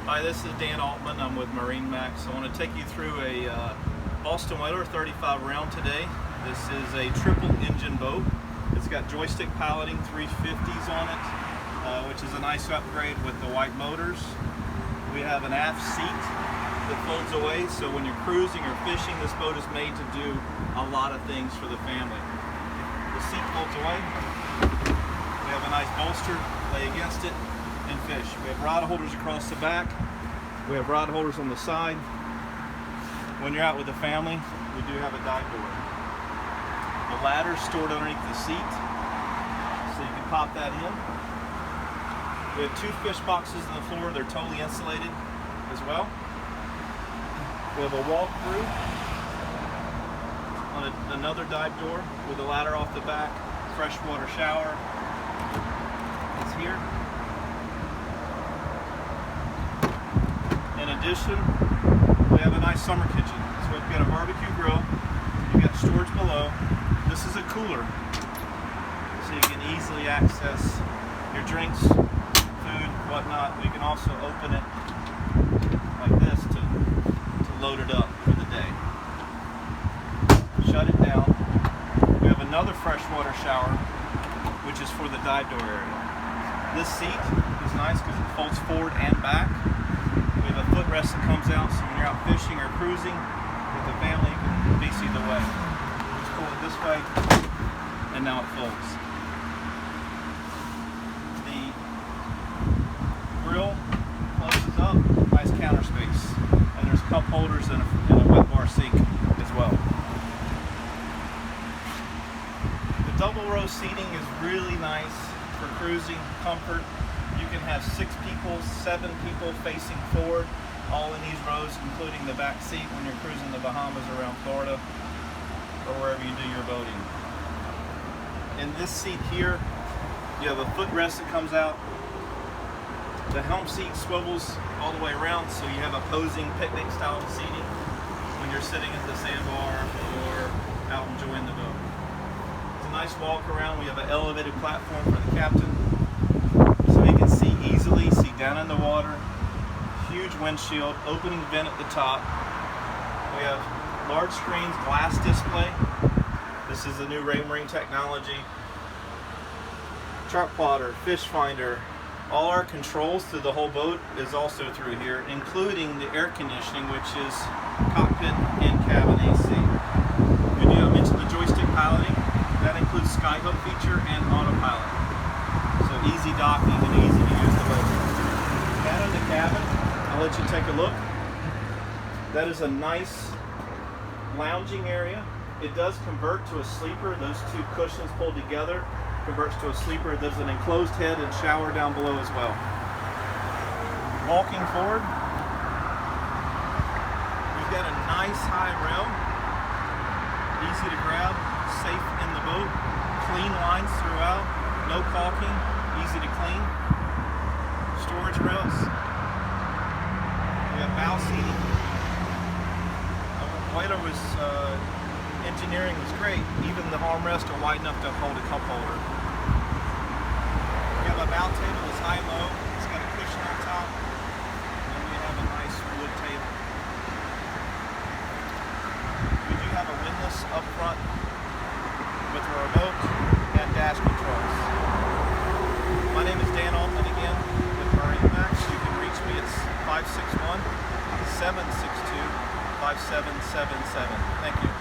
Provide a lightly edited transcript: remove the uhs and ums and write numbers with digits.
Hi, this is Dan Altman. I'm with MarineMax. I want to take you through a Boston Whaler 35 round today. This is a triple engine boat. It's got joystick piloting, 350s on it, which is a nice upgrade with the white motors. We have an aft seat that folds away, so when you're cruising or fishing, this boat is made to do a lot of things for the family. The seat folds away. We have a nice bolster, lay against it, and fish. We have rod holders across the back. We have rod holders on the side. When you're out with the family, we do have a dive door. The ladder is stored underneath the seat, so you can pop that in. We have two fish boxes on the floor. They're totally insulated as well. We have a walk-through on another dive door with a ladder off the back. Freshwater shower is here. In addition, we have a nice summer kitchen. So we've got a barbecue grill, you've got storage below. This is a cooler, so you can easily access your drinks, food, whatnot. We can also open it like this to load it up for the day. Shut it down. We have another freshwater shower, which is for the dive door area. This seat is nice because it folds forward and back. We have a footrest that comes out, so when you're out fishing or cruising with the family, you can face either way. Just pull it this way, and now it folds. The grill closes up, nice counter space, and there's cup holders and a wet bar sink as well. The double row seating is really nice for cruising comfort. You can have 6 people, 7 people facing forward, all in these rows, including the back seat when you're cruising the Bahamas around Florida or wherever you do your boating. In this seat here, you have a footrest that comes out. The helm seat swivels all the way around, so you have opposing picnic style seating when you're sitting at the sandbar or out enjoying the boat. It's a nice walk around. We have an elevated platform for the captain, so he can see easily, see down in the water. Huge windshield, opening vent at the top. We have large screens, glass display. This is the new Marine technology. Chart plotter, fish finder. All our controls through the whole boat is also through here, including the air conditioning, which is cockpit and cabin AC. I mentioned the joystick piloting. That includes skyhook feature and autopilot. So easy docking and easy to use the boat. Down in the cabin, I'll let you take a look. That is a nice lounging area. It does convert to a sleeper. Those two cushions pulled together converts to a sleeper. There's an enclosed head and shower down below as well. Walking forward, we've got a nice high rail, easy to grab, safe in the boat, clean lines throughout, no caulking, easy to clean. Storage rails. We have bow seating. Whaler was engineering was great. Even the armrests are wide enough to hold a cup holder. We have a bow table that's high-low. It's got a cushion on top, and we have a nice wood table. We do have a windlass up front with a remote and dash controls. My name is Dan Altman again with MarineMax. You can reach me at 561-762-5777. Thank you.